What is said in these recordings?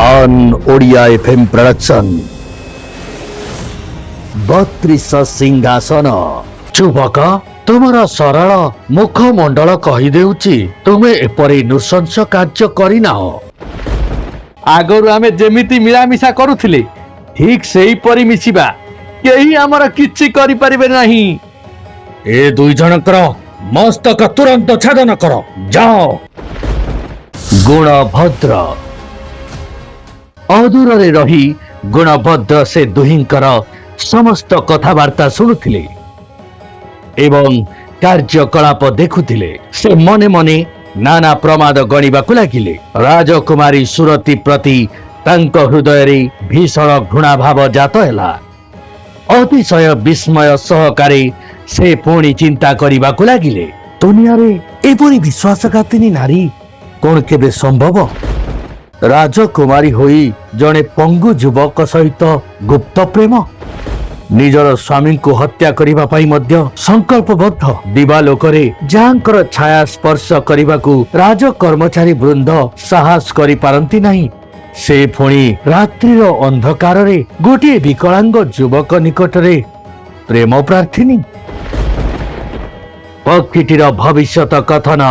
On Odia FM production 32 सिंहासन चुबक तुमर सरल मुखमंडल कहीदेउछि तुमे एपरि नृशंस कार्य करिना। आगरु आमे जेमिति मिलामिशा करुथिले ठीक सेही परि मिसिबा केही हमर किछि करि परिबे नाही। ए दुई जनकर मस्तक तुरंत छेदन कर जाओ। गुणभद्र अदूर रही गुणभद्र से दुहिंकर समस्त कथबार्ता शुणुथिले एवं कार्यकलाप देखुथिले। से मने मने नाना प्रमाद गणिबाकु लागिले। राजकुमारी सुरती प्रति तांक हृदय रे भीषण घृणा भाव जात हैला। अतिशय विस्मय सहकारे से पुणी चिंता करिबाकु लागिले। दुनिया रे एपरि विश्वासघातिनी नारी कोन केबे संभव? राजकुमारी होई जने पंगु युवक सहित गुप्त प्रेम, निजर स्वामी को हत्या करिबा पई मध्य संकल्पबद्ध। दिवालोकरे जांकर छाया स्पर्श करिबाकू राज कर्मचारी वृंद साहस करि पारंती नाही। से पुणी रात्रिर अंधकार रे गोटे विकलांग युवक निकटरे प्रेम प्रार्थिनी। पक्षीटीर भविष्यत कथन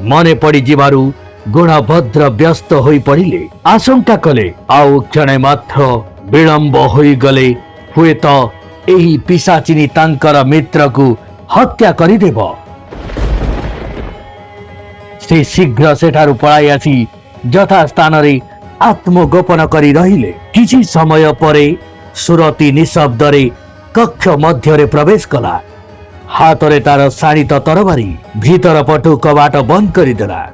मने पड़ी जिबारु गुणभद्र व्यस्त होई पड़िले। आशंका कले आउ क्षणे मात्र विलंब होई गले हुएत एही पिशाचिनी तांकर मित्र को हत्या करिदेव। से शीघ्र सेठारु पळाई आसी यथा स्थान रे आत्मगोपन करी रहिले। किछि समय परे सुरती निशब्द रे कक्ष मध्य रे प्रवेश कला। हाथ रे तार शाणित तरबारी भीतर पटु कबाट बंद करिदेला।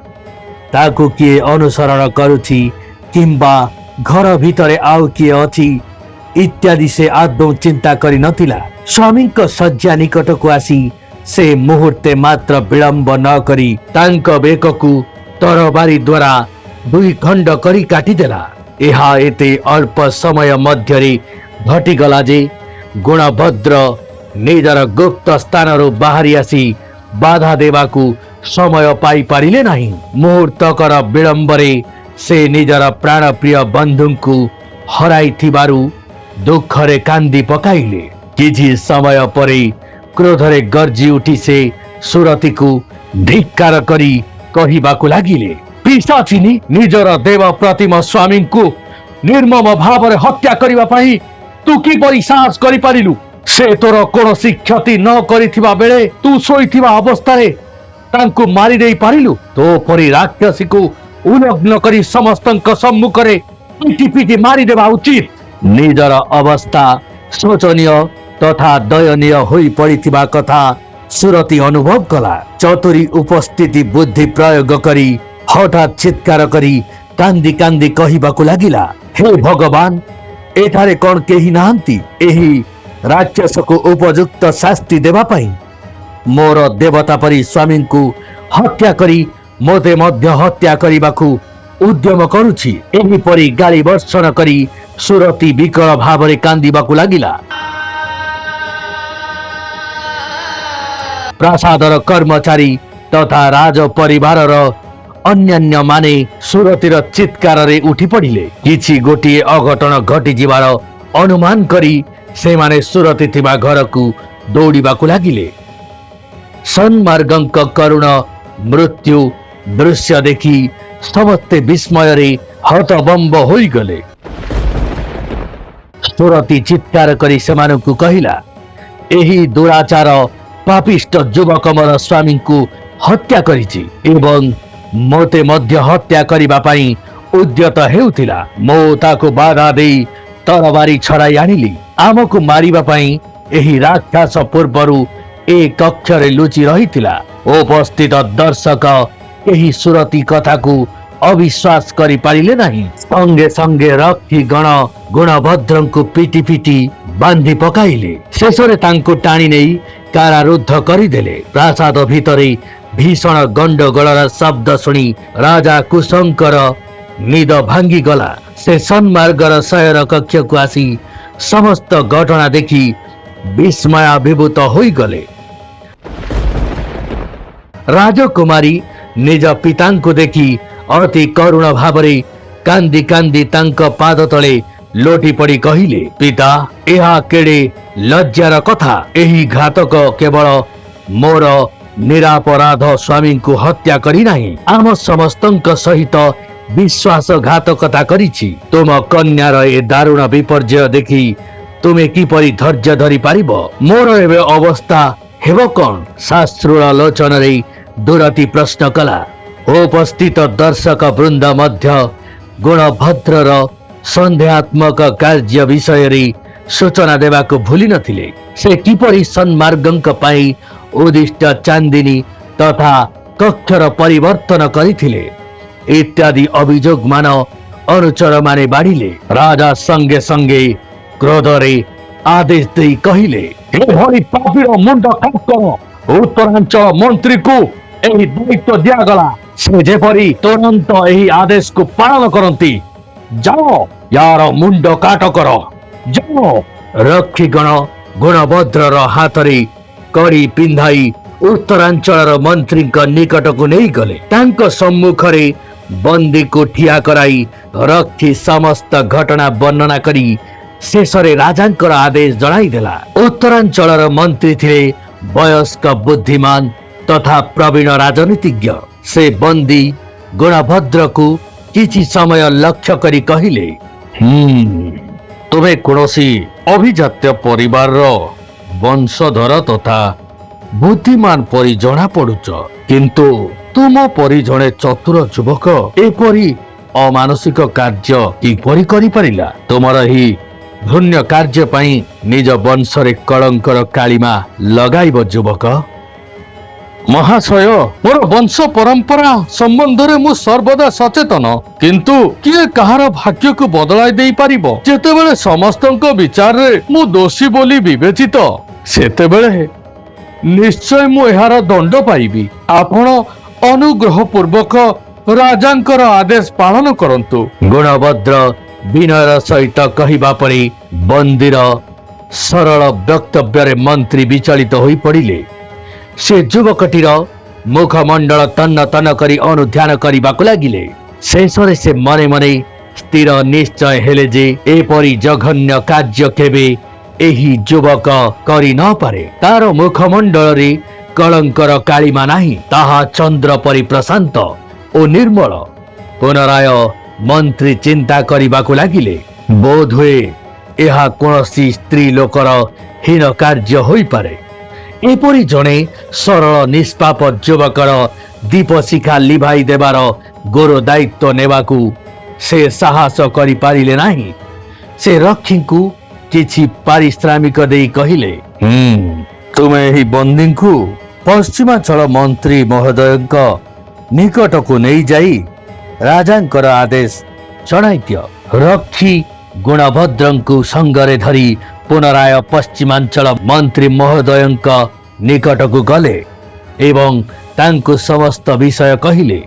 ताकू किए अनुसरण करुछि किंबा घर भितरे आउ किए अछि इत्यादि से आदौ चिंता करि नथिला। स्वामी को शଯ୍ୟା निकट को आसी से मुहूर्ते मात्र विलंब न करी तांक बेककू तरबारी द्वारा दुई खंड करी काटिदेला। एहा एते अल्प समय मध्यरे घटिगला जे गुणभद्र निजर गुप्त स्थानरू बाहरी आसी बाधा देवाकू समय पाई पारिले नाही। मुहूर्तकर विलंबरे से निजर प्राणप्रिय बंधुଙ୍କୁ हराई थिबारु दुखरे कांदी पकाइले। किछि समय परे क्रोधरे गर्जी उठी से सुरती को धिक्कार करी कहिबाकू लागिले, पिशाचिनी निजर देव प्रतिम स्वामी को निर्मम भावरे हत्या करिबा पई तू किपरि साहस करि पारिलु? से तोर कोनोसी क्षति न करिथिबा बेले तू सोइथिबा अवस्थारे तांकु मारी देई पारिलु? तो परि राक्षसी को उलग्न करी समस्तଙ୍କ सम्मुखरे पिटी पिटी मारी देबा उचित। निजर अवस्था शोचनीय तथा दयनीय होई पड़िथिबा कथा सुरती अनुभव कला। चतुरी उपस्थिति बुद्धि प्रयोग करी हठात चित्कार करी कांदी कांदी कहिबाकू लागिला, हे भगवान एठारे कोन केही नाहंती एही राक्षस को उपयुक्त शास्ति देबा पई? मोर देवता परी स्वामी को हत्या करी मोते मध्य हत्या करिबाकू उद्यम करुछि। एही परी गाली वर्षण करी सुरती विकल भावरे कांदिबाकू लागिला। प्रासादर कर्मचारी तथा राज परिवारर अन्यान्य माने सुरतीर चित्कार रे उठी पड़िले। किछि गोटिए अघटन घटी जिबार अनुमान करी से माने सुरती थिबा घर को दौड़िबाकू लागिले। सन्मार्गंक करुण मृत्यु दृश्य देखि समस्ते विस्मय रे हतबम्ब होई गले। सुरती चित्कार करी सेमानकु कहिला, एही दुराचार पापिष्ट युवक मोर स्वामी को हत्या करिछि एवं मोते मध्य हत्या करिबा पई उद्यत हेउथिला। मो ताको बाधा देई तरबारी छड़ाई आनिली। आमको मारिबा पई एही राक्षस पूर्वरु एक कक्षरे लुचि रहिथिला। उपस्थित दर्शक एही सुरती कथा को अविश्वास करि पारिले नाही। संगे संगे रक्षी गण गुणभद्रଙ୍କୁ पिटी पिटी बांधी पकाइले। शेषरे तांको टाणी नेई कारारुद्ध करिदेले। प्रासाद भितरे भीषण गंडगोलर शब्द शुणी राजा कुशंकर निद भांगी गला। से सन्मार्गर शयन कक्ष को आसी समस्त घटना देखि विस्मयाभिभूत होई गले। राजकुमारी निज पितांको देखि अति करुण भावरे କାନ୍ଦି କାନ୍ଦି ତାଙ୍କ ପାଦ ତଳେ ଲୋଟି ପଡ଼ି କହିଲେ, ପିତା, ଏହା କେଡ଼େ ଲଜ୍ଜାର କଥା। ଏହି ଘାତକ କେବଳ ମୋର ନିରାପରାଧ ସ୍ୱାମୀଙ୍କୁ ହତ୍ୟା କରି ନାହିଁ, ଆମ ସମସ୍ତଙ୍କ ସହିତ ବିଶ୍ୱାସଘାତକତା କରିଛି। ତୁମ କନ୍ୟାର ଏ ଦାରୁଣ ବିପର୍ଯ୍ୟୟ ଦେଖି ତୁମେ କିପରି ଧୈର୍ଯ୍ୟ ଧରି ପାରିବ? ମୋର ଏବେ ଅବସ୍ଥା ହେବ କଣ? ଶାସ୍ତ୍ରୁଳ ଲୋଚନରେ ଦୁରତି ପ୍ରଶ୍ନ କଲା। ଉପସ୍ଥିତ ଦର୍ଶକ ବୃନ୍ଦ ମଧ୍ୟ ଗୁଣଭଦ୍ରର ସନ୍ଦେହାତ୍ମକ କାର୍ଯ୍ୟ ବିଷୟରେ ସୂଚନା ଦେବାକୁ ଭୁଲି ନଥିଲେ। ସେ କିପରି ସନ୍ମାର୍ଗଙ୍କ ପାଇଁ ଉଦ୍ଦିଷ୍ଟ ଚାନ୍ଦିନୀ ତଥା କକ୍ଷର ପରିବର୍ତ୍ତନ କରିଥିଲେ ଇତ୍ୟାଦି ଅଭିଯୋଗ ମାନ ଅନୁଚରମାନେ ବାଢ଼ିଲେ। ରାଜା ସଙ୍ଗେ ସଙ୍ଗେ କ୍ରୋଧରେ ଆଦେଶ ଦେଇ କହିଲେ, ଏଭଳି ପାପୀର ମୁଣ୍ଡ କାଟ କର। ଉତ୍ତରାଞ୍ଚଳ ମନ୍ତ୍ରୀକୁ ଏହି ଦାୟିତ୍ୱ ଦିଆଗଲା। ସେ ଯେପରି ତୁରନ୍ତ ଏହି ଆଦେଶକୁ ପାଳନ କରନ୍ତି। ଯାଅ, ୟାର ମୁଣ୍ଡ କାଟ କର, ଯାଅ। ରକ୍ଷୀଗଣ ଗୁଣଭଦ୍ରର ହାତରେ କଡ଼ି ପିନ୍ଧାଇ ଉତ୍ତରାଞ୍ଚଳର ମନ୍ତ୍ରୀଙ୍କ ନିକଟକୁ ନେଇଗଲେ। ତାଙ୍କ ସମ୍ମୁଖରେ ବନ୍ଦୀକୁ ଠିଆ କରାଇ ରକ୍ଷୀ ସମସ୍ତ ଘଟଣା ବର୍ଣ୍ଣନା କରି ଶେଷରେ ରାଜାଙ୍କର ଆଦେଶ ଜଣାଇଦେଲା। ଉତ୍ତରାଞ୍ଚଳର ମନ୍ତ୍ରୀ ଥିଲେ ବୟସ୍କ, ବୁଦ୍ଧିମାନ ତଥା ପ୍ରବୀଣ ରାଜନୀତିଜ୍ଞ। ସେ ବନ୍ଦୀ ଗୁଣଭଦ୍ରକୁ କିଛି ସମୟ ଲକ୍ଷ୍ୟ କରି କହିଲେ, ତୁମେ କୌଣସି ଅଭିଜାତ୍ୟ ପରିବାରର ବଂଶଧର ତଥା ବୁଦ୍ଧିମାନ ପରି ଜଣା ପଡୁଛ, କିନ୍ତୁ ତୁମ ପରି ଜଣେ ଚତୁର ଯୁବକ ଏପରି ଅମାନସିକ କାର୍ଯ୍ୟ କିପରି କରିପାରିଲା? ତୁମର ଏହି ଘୃଣ୍ୟ କାର୍ଯ୍ୟ ପାଇଁ ନିଜ ବଂଶରେ କଳଙ୍କର କାଳିମା ଲଗାଇବ ଯୁବକ। ମହାଶୟ, ମୋର ବଂଶ ପରମ୍ପରା ସମ୍ବନ୍ଧରେ ମୁଁ ସର୍ବଦା ସଚେତନ, କିନ୍ତୁ କିଏ କାହାର ଭାଗ୍ୟକୁ ବଦଳାଇ ଦେଇପାରିବ? ଯେତେବେଳେ ସମସ୍ତଙ୍କ ବିଚାରରେ ମୁଁ ଦୋଷୀ ବୋଲି ବିବେଚିତ, ସେତେବେଳେ ନିଶ୍ଚୟ ମୁଁ ଏହାର ଦଣ୍ଡ ପାଇବି। ଆପଣ ଅନୁଗ୍ରହ ପୂର୍ବକ ରାଜାଙ୍କର ଆଦେଶ ପାଳନ କରନ୍ତୁ। ଗୁଣଭଦ୍ର ବିନୟର ସହିତ କହିବା ପରେ ବନ୍ଦୀର ସରଳ ବକ୍ତବ୍ୟରେ ମନ୍ତ୍ରୀ ବିଚଳିତ ହୋଇ ପଡ଼ିଲେ। ସେ ଯୁବକଟିର ମୁଖମଣ୍ଡଳ ତନ୍ନ ତନ୍ନ କରି ଅନୁଧ୍ୟାନ କରିବାକୁ ଲାଗିଲେ। ଶେଷରେ ସେ ମନେ ମନେ ସ୍ଥିର ନିଶ୍ଚୟ ହେଲେ ଯେ ଏପରି ଜଘନ୍ୟ କାର୍ଯ୍ୟ କେବେ ଏହି ଯୁବକ କରି ନ ପାରେ। ତାର ମୁଖମଣ୍ଡଳରେ କଳଙ୍କର କାଳିମା ନାହିଁ, ତାହା ଚନ୍ଦ୍ର ପରି ପ୍ରଶାନ୍ତ ଓ ନିର୍ମଳ। ପୁନରାୟ ମନ୍ତ୍ରୀ ଚିନ୍ତା କରିବାକୁ ଲାଗିଲେ, ବୋଧହୁଏ ଏହା କୌଣସି ସ୍ତ୍ରୀ ଲୋକର ହୀନ କାର୍ଯ୍ୟ ହୋଇପାରେ। ଏପରି ଜଣେ ସରଳ ନିଷ୍ପାପ ଯୁବକର ଦୀପଶିଖା ଲିଭାଇ ଦେବାର ଗୁରୁ ଦାୟିତ୍ୱ ନେବାକୁ ସେ ସାହସ କରିପାରିଲେ ନାହିଁ। ସେ ରକ୍ଷୀଙ୍କୁ କିଛି ପାରିଶ୍ରମିକ ଦେଇ କହିଲେ, ତୁମେ ଏହି ବନ୍ଦୀଙ୍କୁ ପଶ୍ଚିମାଞ୍ଚଳ ମନ୍ତ୍ରୀ ମହୋଦୟଙ୍କ ନିକଟକୁ ନେଇଯାଇ ରାଜାଙ୍କର ଆଦେଶ ଜଣାଇ ଦିଅ। ରକ୍ଷୀ ଗୁଣଭଦ୍ରଙ୍କୁ ସଙ୍ଗରେ ଧରି ପୁନରାୟ ପଶ୍ଚିମାଞ୍ଚଳ ମନ୍ତ୍ରୀ ମହୋଦୟଙ୍କ ନିକଟକୁ ଗଲେ ଏବଂ ତାଙ୍କୁ ସମସ୍ତ ବିଷୟ କହିଲେ।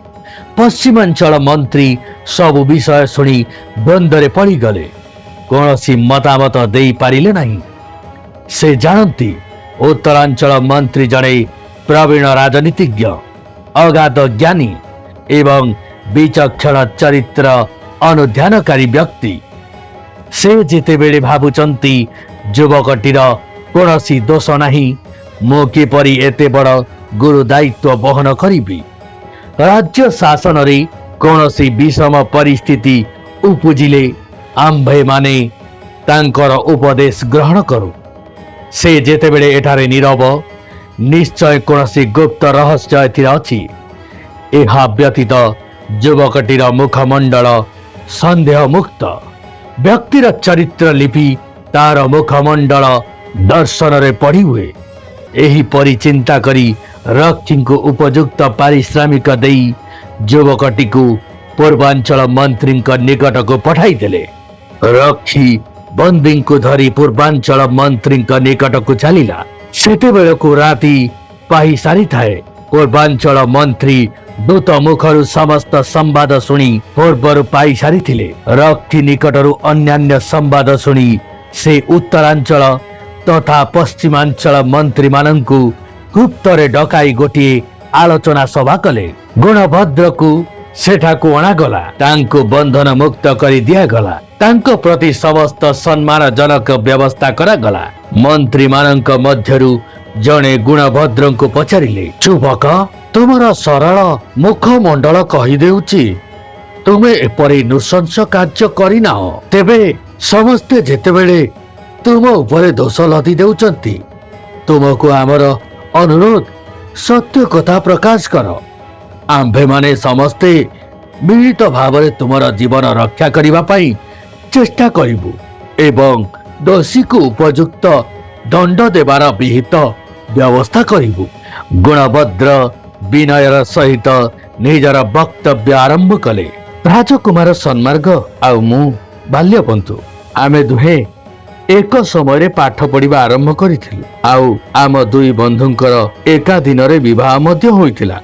ପଶ୍ଚିମାଞ୍ଚଳ ମନ୍ତ୍ରୀ ସବୁ ବିଷୟ ଶୁଣି ଦ୍ୱନ୍ଦ୍ୱରେ ପଡ଼ିଗଲେ, କୌଣସି ମତାମତ ଦେଇପାରିଲେ ନାହିଁ। ସେ ଜାଣନ୍ତି ଉତ୍ତରାଞ୍ଚଳ ମନ୍ତ୍ରୀ ଜଣେ ପ୍ରବୀଣ ରାଜନୀତିଜ୍ଞ, ଅଗାଧ ଜ୍ଞାନୀ ଏବଂ ବିଚକ୍ଷଣ ଚରିତ୍ର ଅନୁଧ୍ୟାନକାରୀ ବ୍ୟକ୍ତି। ସେ ଯେତେବେଳେ ଭାବୁଛନ୍ତି ଯୁବକଟିର କୌଣସି ଦୋଷ ନାହିଁ, ମୁଁ କିପରି ଏତେ ବଡ଼ ଗୁରୁ ଦାୟିତ୍ୱ ବହନ କରିବି? ରାଜ୍ୟ ଶାସନରେ କୌଣସି ବିଷମ ପରିସ୍ଥିତି ଉପୁଜିଲେ ଆମ୍ଭେମାନେ ତାଙ୍କର ଉପଦେଶ ଗ୍ରହଣ କରୁ। ସେ ଯେତେବେଳେ ଏଠାରେ ନୀରବ, ନିଶ୍ଚୟ କୌଣସି ଗୁପ୍ତ ରହସ୍ୟ ଏଥିରେ ଅଛି। ଏହା ବ୍ୟତୀତ ଯୁବକଟିର ମୁଖମଣ୍ଡଳ ସନ୍ଦେହ ମୁକ୍ତ। ବ୍ୟକ୍ତିର ଚରିତ୍ର ଲିପି ତାର ମୁଖମଣ୍ଡଳ ଦର୍ଶନରେ ପଢ଼ି ହୁଏ। ଏହିପରି ଚିନ୍ତା କରି ରକ୍ଷୀଙ୍କୁ ଉପଯୁକ୍ତ ପାରିଶ୍ରମିକ ଦେଇ ଯୁବକଟିକୁ ପୂର୍ବାଞ୍ଚଳ ମନ୍ତ୍ରୀଙ୍କ ନିକଟକୁ ପଠାଇଦେଲେ। ରକ୍ଷୀ ବନ୍ଦୀଙ୍କୁ ଧରି ପୂର୍ବାଞ୍ଚଳ ମନ୍ତ୍ରୀଙ୍କ ନିକଟକୁ ଚାଲିଲା। ସେତେବେଳକୁ ରାତି ପାହି ସାରିଥାଏ। ପୂର୍ବାଞ୍ଚଳ ମନ୍ତ୍ରୀ ଦୂତ ମୁଖରୁ ସମସ୍ତ ସମ୍ବାଦ ଶୁଣି ପୂର୍ବରୁ ପାଇ ସାରିଥିଲେ। ରକ୍ଷୀ ନିକଟରୁ ଅନ୍ୟାନ୍ୟ ସମ୍ବାଦ ଶୁଣି ସେ ଉତ୍ତରାଞ୍ଚଳ ତଥା ପଶ୍ଚିମାଞ୍ଚଳ ମନ୍ତ୍ରୀମାନଙ୍କୁ ଗୁପ୍ତରେ ଡକାଇ ଗୋଟିଏ ଆଲୋଚନା ସଭା କଲେ। ଗୁଣଭଦ୍ରକୁ ସେଠାକୁ ଅଣାଗଲା। ତାଙ୍କୁ ବନ୍ଧନ ମୁକ୍ତ କରି ଦିଆଗଲା। ତାଙ୍କ ପ୍ରତି ସମସ୍ତ ସମ୍ମାନଜନକ ବ୍ୟବସ୍ଥା କରାଗଲା। ମନ୍ତ୍ରୀ ମାନଙ୍କ ମଧ୍ୟରୁ ଜଣେ ଗୁଣଭଦ୍ରଙ୍କୁ ପଚାରିଲେ, ଯୁବକ, ତୁମର ସରଳ ମୁଖମଣ୍ଡଳ କହିଦେଉଛି ତୁମେ ଏପରି ନୃଶଂସ କାର୍ଯ୍ୟ କରିନାହ। ତେବେ ସମସ୍ତେ ଯେତେବେଳେ ତୁମ ଉପରେ ଦୋଷ ଲଦି ଦେଉଛନ୍ତି, ତୁମକୁ ଆମର ଅନୁରୋଧ, ସତ୍ୟ କଥା ପ୍ରକାଶ କର। ଆମ୍ଭେମାନେ ସମସ୍ତେ ମିଳିତ ଭାବରେ ତୁମର ଜୀବନ ରକ୍ଷା କରିବା ପାଇଁ ଚେଷ୍ଟା କରିବୁ ଏବଂ ଦୋଷୀକୁ ଉପଯୁକ୍ତ ଦଣ୍ଡ ଦେବାର ବିହିତ ବ୍ୟବସ୍ଥା କରିବୁ। ଗୁଣଭଦ୍ର ବିନୟର ସହିତ ନିଜର ବକ୍ତବ୍ୟ ଆରମ୍ଭ କଲେ। ରାଜକୁମାର ସନ୍ମାର୍ଗ ଆଉ ମୁଁ ବାଲ୍ୟବନ୍ଧୁ। ଆମେ ଦୁହେଁ ଏକ ସମୟରେ ପାଠ ପଢିବା ଆରମ୍ଭ କରିଥିଲୁ। ଆଉ ଆମ ଦୁଇ ବନ୍ଧୁଙ୍କର ଏକା ଦିନରେ ବିବାହ ମଧ୍ୟ ହୋଇଥିଲା।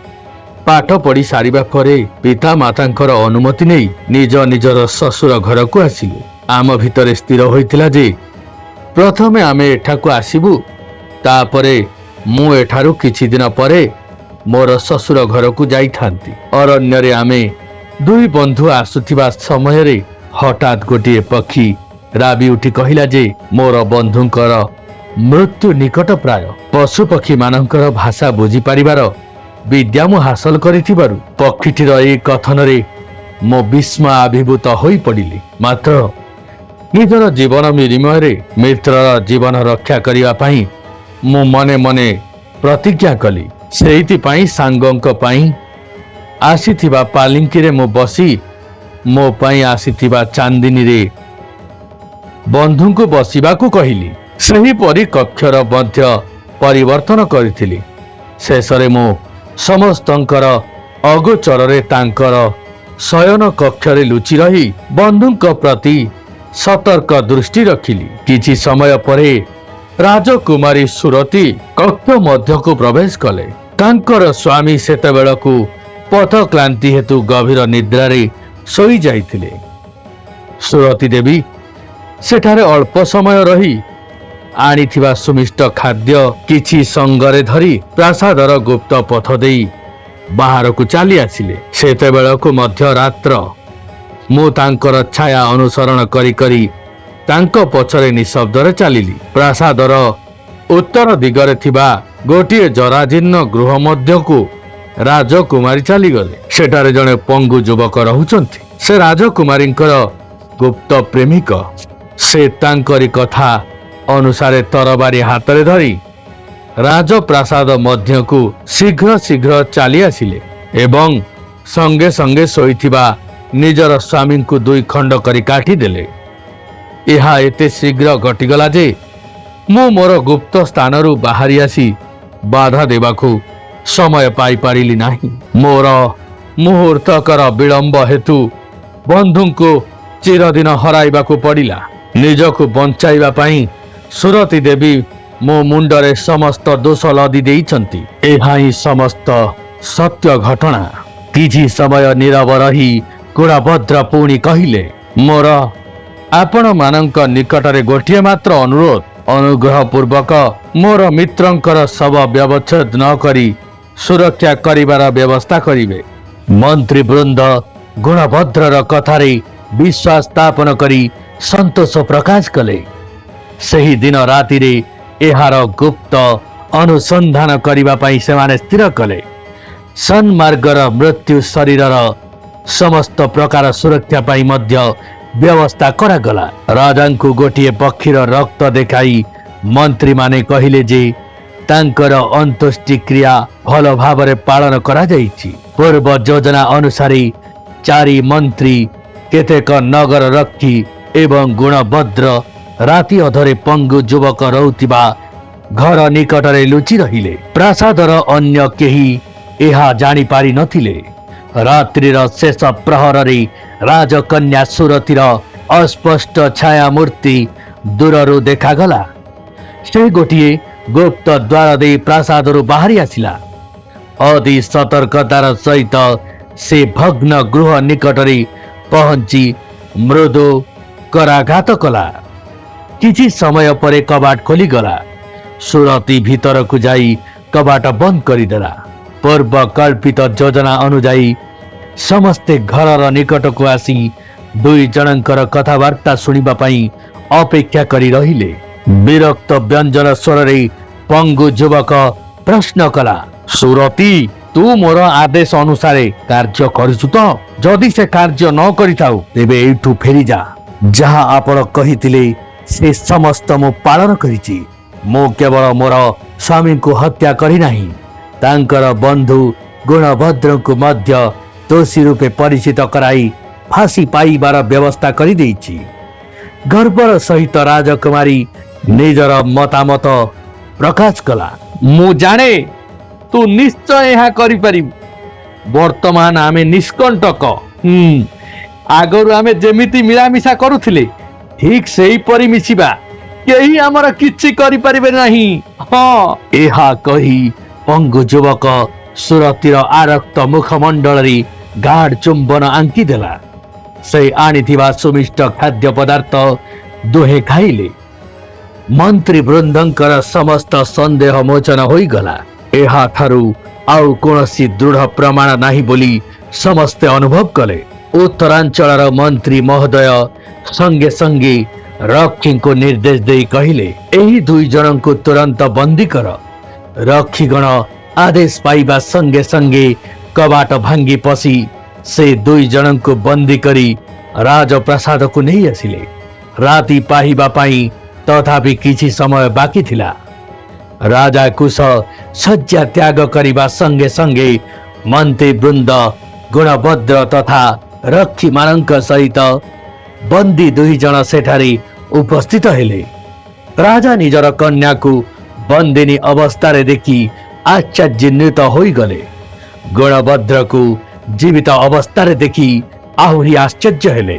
ପାଠ ପଢି ସାରିବା ପରେ ପିତା ମାତାଙ୍କର ଅନୁମତି ନେଇ ନିଜ ନିଜର ଶ୍ୱଶୁର ଘରକୁ ଆସିଲୁ। ଆମ ଭିତରେ ସ୍ଥିର ହୋଇଥିଲା ଯେ ପ୍ରଥମେ ଆମେ ଏଠାକୁ ଆସିବୁ, ତାପରେ ମୁଁ ଏଠାରୁ କିଛି ଦିନ ପରେ ମୋର ଶ୍ୱଶୁର ଘରକୁ ଯାଇଥାନ୍ତି। ଅରଣ୍ୟରେ ଆମେ ଦୁଇ ବନ୍ଧୁ ଆସୁଥିବା ସମୟରେ ହଠାତ୍ ଗୋଟିଏ ପକ୍ଷୀ ରାବି ଉଠି କହିଲା ଯେ ମୋର ବନ୍ଧୁଙ୍କର ମୃତ୍ୟୁ ନିକଟ ପ୍ରାୟ। ପଶୁପକ୍ଷୀ ମାନଙ୍କର ଭାଷା ବୁଝିପାରିବାର ବିଦ୍ୟା ମୁଁ ହାସଲ କରିଥିବାରୁ ପକ୍ଷୀଟିର ଏହି କଥନରେ ମୁଁ ବିସ୍ମୟ ଆବିର୍ଭୂତ ହୋଇ ପଡ଼ିଲି। ମାତ୍ର ନିଜର ଜୀବନ ବିନିମୟରେ ମିତ୍ରର ଜୀବନ ରକ୍ଷା କରିବା ପାଇଁ ମୁଁ ମନେ ମନେ ପ୍ରତିଜ୍ଞା କଲି। ସେଇଥିପାଇଁ ସାଙ୍ଗଙ୍କ ପାଇଁ ଆସିଥିବା ପାଲିଙ୍କିରେ ମୁଁ ବସି ମୋ ପାଇଁ ଆସିଥିବା ଚାନ୍ଦିନୀରେ ବନ୍ଧୁଙ୍କୁ ବସିବାକୁ କହିଲି। ସେହିପରି କକ୍ଷର ମଧ୍ୟ ପରିବର୍ତ୍ତନ କରିଥିଲି। ଶେଷରେ ମୁଁ ସମସ୍ତଙ୍କର ଅଗୋଚରରେ ତାଙ୍କର ଶୟନ କକ୍ଷରେ ଲୁଚି ରହି ବନ୍ଧୁଙ୍କ ପ୍ରତି ସତର୍କ ଦୃଷ୍ଟି ରଖିଲି। କିଛି ସମୟ ପରେ ରାଜକୁମାରୀ ସୁରତି କକ୍ଷ ମଧ୍ୟକୁ ପ୍ରବେଶ କଲେ। ତାଙ୍କର ସ୍ୱାମୀ ସେତେବେଳକୁ ପଥ କ୍ଳାନ୍ତି ହେତୁ ଗଭୀର ନିଦ୍ରାରେ ଶୋଇ ଯାଇଥିଲେ। ସୁରତି ଦେବୀ ସେଠାରେ ଅଳ୍ପ ସମୟ ରହି ଆଣିଥିବା ସୁମିଷ୍ଟ ଖାଦ୍ୟ କିଛି ସଙ୍ଗରେ ଧରି ପ୍ରାସାଦର ଗୁପ୍ତ ପଥ ଦେଇ ବାହାରକୁ ଚାଲି ଆସିଲେ। ସେତେବେଳକୁ ମଧ୍ୟ ରାତ୍ର। ମୁଁ ତାଙ୍କର ଛାୟା ଅନୁସରଣ କରି କରି ତାଙ୍କ ପଛରେ ନିଶବ୍ଦରେ ଚାଲିଲି। ପ୍ରାସାଦର ଉତ୍ତର ଦିଗରେ ଥିବା ଗୋଟିଏ ଜରାଜୀର୍ଣ୍ଣ ଗୃହ ମଧ୍ୟକୁ ରାଜକୁମାରୀ ଚାଲିଗଲେ। ସେଠାରେ ଜଣେ ପଙ୍ଗୁ ଯୁବକ ରହୁଛନ୍ତି। ସେ ରାଜକୁମାରୀଙ୍କର ଗୁପ୍ତ ପ୍ରେମିକ। ସେ ତାଙ୍କରି କଥା ଅନୁସାରେ ତରବାରୀ ହାତରେ ଧରି ରାଜପ୍ରାସାଦ ମଧ୍ୟକୁ ଶୀଘ୍ର ଶୀଘ୍ର ଚାଲି ଆସିଲେ ଏବଂ ସଙ୍ଗେ ସଙ୍ଗେ ଶୋଇଥିବା ନିଜର ସ୍ୱାମୀଙ୍କୁ ଦୁଇ ଖଣ୍ଡ କରି କାଟିଦେଲେ। ଏହା ଏତେ ଶୀଘ୍ର ଘଟିଗଲା ଯେ ମୁଁ ମୋର ଗୁପ୍ତ ସ୍ଥାନରୁ ବାହାରି ଆସି ବାଧା ଦେବାକୁ ସମୟ ପାଇପାରିଲି ନାହିଁ। ମୋର ମୁହୂର୍ତ୍ତକର ବିଳମ୍ବ ହେତୁ ବନ୍ଧୁଙ୍କୁ ଚିରଦିନ ହରାଇବାକୁ ପଡ଼ିଲା। ନିଜକୁ ବଞ୍ଚାଇବା ପାଇଁ ସୁରତି ଦେବୀ ମୋ ମୁଣ୍ଡରେ ସମସ୍ତ ଦୋଷ ଲଦି ଦେଇଛନ୍ତି। ଏହା ହିଁ ସମସ୍ତ ସତ୍ୟ ଘଟଣା। କିଛି ସମୟ ନୀରବ ରହି ଗୁଣଭଦ୍ର ପୁଣି କହିଲେ, ମୋର ଆପଣମାନଙ୍କ ନିକଟରେ ଗୋଟିଏ ମାତ୍ର ଅନୁରୋଧ। ଅନୁଗ୍ରହ ପୂର୍ବକ ମୋର ମିତ୍ରଙ୍କର ଶବ ବ୍ୟବଚ୍ଛେଦ ନ କରି ସୁରକ୍ଷା କରିବାର ବ୍ୟବସ୍ଥା କରିବେ। ମନ୍ତ୍ରୀ ବୃନ୍ଦ ଗୁଣଭଦ୍ରର କଥାରେ ବିଶ୍ୱାସ ସ୍ଥାପନ କରି ସନ୍ତୋଷ ପ୍ରକାଶ କଲେ। ସେହି ଦିନ ରାତିରେ ଏହାର ଗୁପ୍ତ ଅନୁସନ୍ଧାନ କରିବା ପାଇଁ ସେମାନେ ସ୍ଥିର କଲେ। ସନ୍ମାର୍ଗର ମୃତ୍ୟୁ ଶରୀରର ସମସ୍ତ ପ୍ରକାର ସୁରକ୍ଷା ପାଇଁ ମଧ୍ୟ ବ୍ୟବସ୍ଥା କରାଗଲା। ରାଜାଙ୍କୁ ଗୋଟିଏ ପକ୍ଷୀର ରକ୍ତ ଦେଖାଇ ମନ୍ତ୍ରୀମାନେ କହିଲେ ଯେ ତାଙ୍କର ଅନ୍ତ୍ୟେଷ୍ଟିକ୍ରିୟା ଭଲ ଭାବରେ ପାଳନ କରାଯାଇଛି। ପୂର୍ବ ଯୋଜନା ଅନୁସାରେ 4 ମନ୍ତ୍ରୀ, କେତେକ ନଗର ରକ୍ଷୀ ଏବଂ ଗୁଣଭଦ୍ର ରାତି ଅଧରେ ପଙ୍ଗୁ ଯୁବକ ରହୁଥିବା ଘର ନିକଟରେ ଲୁଚି ରହିଲେ। ପ୍ରାସାଦର ଅନ୍ୟ କେହି ଏହା ଜାଣିପାରି ନଥିଲେ। ରାତ୍ରିର ଶେଷ ପ୍ରହରରେ ରାଜକନ୍ୟା ସୁରତିର ଅସ୍ପଷ୍ଟ ଛାୟା ମୂର୍ତ୍ତି ଦୂରରୁ ଦେଖାଗଲା। ସେ ଗୋଟିଏ ଗୁପ୍ତ ଦ୍ୱାର ଦେଇ ପ୍ରାସାଦରୁ ବାହାରି ଆସିଲା। ଅତି ସତର୍କତାର ସହିତ ସେ ଭଗ୍ନ ଗୃହ ନିକଟରେ ପହଞ୍ଚି ମୃଦୁ କରାଘାତ କଲା। କିଛି ସମୟ ପରେ କବାଟ ଖୋଲିଗଲା। ସୁରତି ଭିତରକୁ ଯାଇ କବାଟ ବନ୍ଦ କରିଦେଲା। ପୂର୍ବ କଳ୍ପିତ ଯୋଜନା ଅନୁଯାୟୀ ସମସ୍ତେ ଘରର ନିକଟକୁ ଆସି ଦୁଇ ଜଣଙ୍କର କଥାବାର୍ତ୍ତା ଶୁଣିବା ପାଇଁ ଅପେକ୍ଷା କରି ରହିଲେ। ବିରକ୍ତ ବ୍ୟଞ୍ଜନ ସ୍ୱରରେ ପଙ୍ଗୁ ଯୁବକ ପ୍ରଶ୍ନ କଲା, ସୁରତି, ତୁ ମୋର ଆଦେଶ ଅନୁସାରେ କାର୍ଯ୍ୟ କରିଛୁ ତ? ଯଦି ସେ କାର୍ଯ୍ୟ ନ କରିଥାଉ ତେବେ ଏଇଠୁ ଫେରିଯା। ଯାହା ଆପଣ କହିଥିଲେ ସେ ସମସ୍ତ ମୁଁ ପାଳନ କରିଛି। ମୁଁ କେବଳ ମୋର ସ୍ୱାମୀଙ୍କୁ ହତ୍ୟା କରିନାହିଁ, ତାଙ୍କର ବନ୍ଧୁ ଗୁଣଭଦ୍ରଙ୍କୁ ମଧ୍ୟ ଦୋଷୀ ରୂପେ ପରିଚିତ କରାଇ ଫାଶୀ ପାଇବାର ବ୍ୟବସ୍ଥା କରିଦେଇଛି। ଗର୍ବର ସହିତ ରାଜକୁମାରୀ ନିଜର ମତାମତ ପ୍ରକାଶ କଲା। ମୁଁ ଜାଣେ ତୁ ନିଶ୍ଚୟ ଏହା କରିପାରିବୁ। ବର୍ତ୍ତମାନ ଆମେ ନିଷ୍କଣ୍ଟକ। ଆଗରୁ ଆମେ ଯେମିତି ମିଳାମିଶା କରୁଥିଲେ ଠିକ୍ ସେହିପରି ମିଶିବା। କେହି ଆମର କିଛି କରିପାରିବେ ନାହିଁ। ହଁ। ଏହା କହି ପଙ୍ଗୁ ଯୁବକ ସୁରତିର ଆରକ୍ତ ମୁଖମଣ୍ଡଳରେ ଗାଢ ଚୁମ୍ବନ ଆଙ୍କିଦେଲା। ସେ ଆଣିଥିବା ସୁମିଷ୍ଟ ଖାଦ୍ୟ ପଦାର୍ଥ ଦୁହେଁ ଖାଇଲେ। ମନ୍ତ୍ରୀ ବୃନ୍ଦଙ୍କର ସମସ୍ତ ସନ୍ଦେହ ମୋଚନ ହୋଇଗଲା। ଏହାଠାରୁ ଆଉ କୌଣସି ଦୃଢ ପ୍ରମାଣ ନାହିଁ ବୋଲି ସମସ୍ତେ ଅନୁଭବ କଲେ। ଉତ୍ତରାଞ୍ଚଳର ମନ୍ତ୍ରୀ ମହୋଦୟ ସଙ୍ଗେ ସଙ୍ଗେ ରକ୍ଷୀଙ୍କୁ ନିର୍ଦ୍ଦେଶ ଦେଇ କହିଲେ, ଏହି ଦୁଇ ଜଣଙ୍କୁ ତୁରନ୍ତ ବନ୍ଦୀ କର। ରକ୍ଷୀଗଣ ଆଦେଶ ପାଇବା ସଙ୍ଗେ ସଙ୍ଗେ କବାଟ ଭାଙ୍ଗି ପଶି ସେ ଦୁଇ ଜଣଙ୍କୁ ବନ୍ଦୀ କରି ରାଜପ୍ରାସାଦକୁ ନେଇ ଆସିଲେ। ରାତି ପାହିବା ପାଇଁ ତଥାପି କିଛି ସମୟ ବାକି ଥିଲା। ରାଜା କୁଶ ଶଯ୍ୟା ତ୍ୟାଗ କରିବା ସଙ୍ଗେ ସଙ୍ଗେ ମନ୍ତ୍ରୀ ବୃନ୍ଦ ଗୁଣଭଦ୍ର ତଥା ରକ୍ଷୀ ମାନଙ୍କ ସହିତ ବନ୍ଦୀ ଦୁଇ ଜଣ ସେଠାରେ ଉପସ୍ଥିତ ହେଲେ। ରାଜା ନିଜର କନ୍ୟାକୁ ବନ୍ଦିନୀ ଅବସ୍ଥାରେ ଦେଖି ଆଶ୍ଚର୍ଯ୍ୟାନ୍ୱିତ ହୋଇଗଲେ। ଗୁଣଭଦ୍ରକୁ ଜୀବିତ ଅବସ୍ଥାରେ ଦେଖି ଆହୁରି ଆଶ୍ଚର୍ଯ୍ୟ ହେଲେ।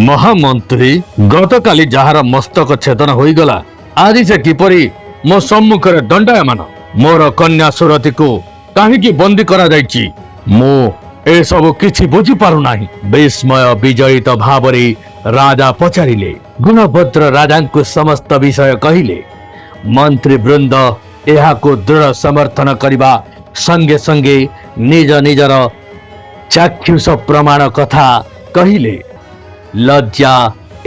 ମହାମନ୍ତ୍ରୀ, ଗତକାଲି ଯାହାର ମସ୍ତକ ଛେଦନ ହୋଇଗଲା ଆଜି ସେ କିପରି ମୋ ସମ୍ମୁଖରେ ଦଣ୍ଡାୟମାନ? ମୋର କନ୍ୟା ସୁରତିକୁ କାହିଁକି ବନ୍ଦୀ କରାଯାଇଛି? ମୁଁ ଏସବୁ କିଛି ବୁଝିପାରୁନାହିଁ। ବିସ୍ମୟ ବିଜୟିତ ଭାବରେ ରାଜା ପଚାରିଲେ। ଗୁଣଭଦ୍ର ରାଜାଙ୍କୁ ସମସ୍ତ ବିଷୟ କହିଲେ। ମନ୍ତ୍ରୀ ବୃନ୍ଦ ଏହାକୁ ଦୃଢ ସମର୍ଥନ କରିବା ସଙ୍ଗେ ସଙ୍ଗେ ନିଜ ନିଜର ଚାକ୍ଷୁଷ ପ୍ରମାଣ କଥା କହିଲେ। ଲଜ୍ଜା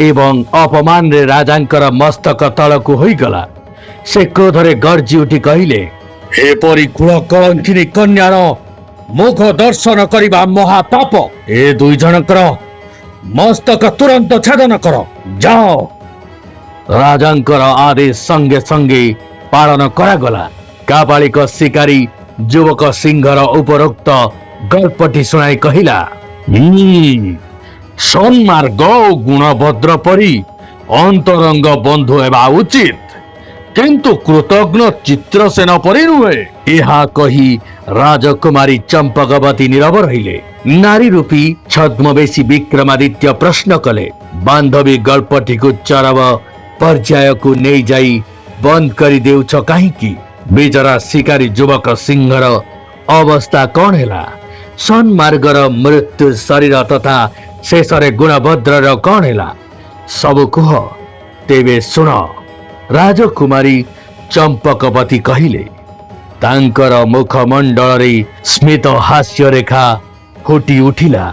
ଏବଂ ଅପମାନରେ ରାଜାଙ୍କର ମସ୍ତକ ତଳକୁ ହୋଇଗଲା। ସେ କ୍ରୋଧରେ ଗର୍ଜି ଉଠି କହିଲେ, ଏପରି କୁଳ କଳଙ୍କିନୀ କନ୍ୟାର ମୁଖ ଦର୍ଶନ କରିବା ମହାପାପ। ଏ ଦୁଇ ଜଣଙ୍କର ମସ୍ତକ ତୁରନ୍ତ ଛେଦନ କର। ଯାଅ। ରାଜାଙ୍କର ଆଦେଶ ସଙ୍ଗେ ସଙ୍ଗେ ପାଳନ କରାଗଲା। କାବାଳିକ ଶିକାରୀ ଯୁବକ ସିଂହର ଉପରୋକ୍ତ ଗଳ୍ପଟି ଶୁଣାଇ କହିଲା, ସନ୍ମାର୍ଗ ଓ ଗୁଣଭଦ୍ର ପରି ଅନ୍ତରଙ୍ଗ ବନ୍ଧୁ ହେବା ଉଚିତ, କିନ୍ତୁ କୃତଜ୍ଞ ଚିତ୍ରସେନ ପରି ନୁହେଁ। ଏହା କହି ରାଜକୁମାରୀ ଚମ୍ପକବତୀ ନୀରବ ରହିଲେ। ନାରୀ ରୂପୀ ଛଦ୍ମବେଶୀ ବିକ୍ରମାଦିତ୍ୟ ପ୍ରଶ୍ନ କଲେ, ବାନ୍ଧବୀ ଗଳ୍ପଟିକୁ ଚରମ ପର୍ଯ୍ୟାୟକୁ ନେଇଯାଇ ବନ୍ଦ କରିଦେଉଛ କାହିଁକି? ବିଚରା ଶିକାରୀ ଯୁବକ ସିଂହର ଅବସ୍ଥା କଣ ହେଲା? ସନ୍ମାର୍ଗର ମୃତ୍ୟୁ ଶରୀର ତଥା ଶେଷରେ ଗୁଣଭଦ୍ରର କଣ ହେଲା? ସବୁ କୁହ। ତେବେ ଶୁଣ। ରାଜକୁମାରୀ ଚମ୍ପକବତୀ କହିଲେ। ତାଙ୍କର ମୁଖମଣ୍ଡଳରେ ସ୍ମିତ ହାସ୍ୟ ରେଖା ଫୁଟି ଉଠିଲା।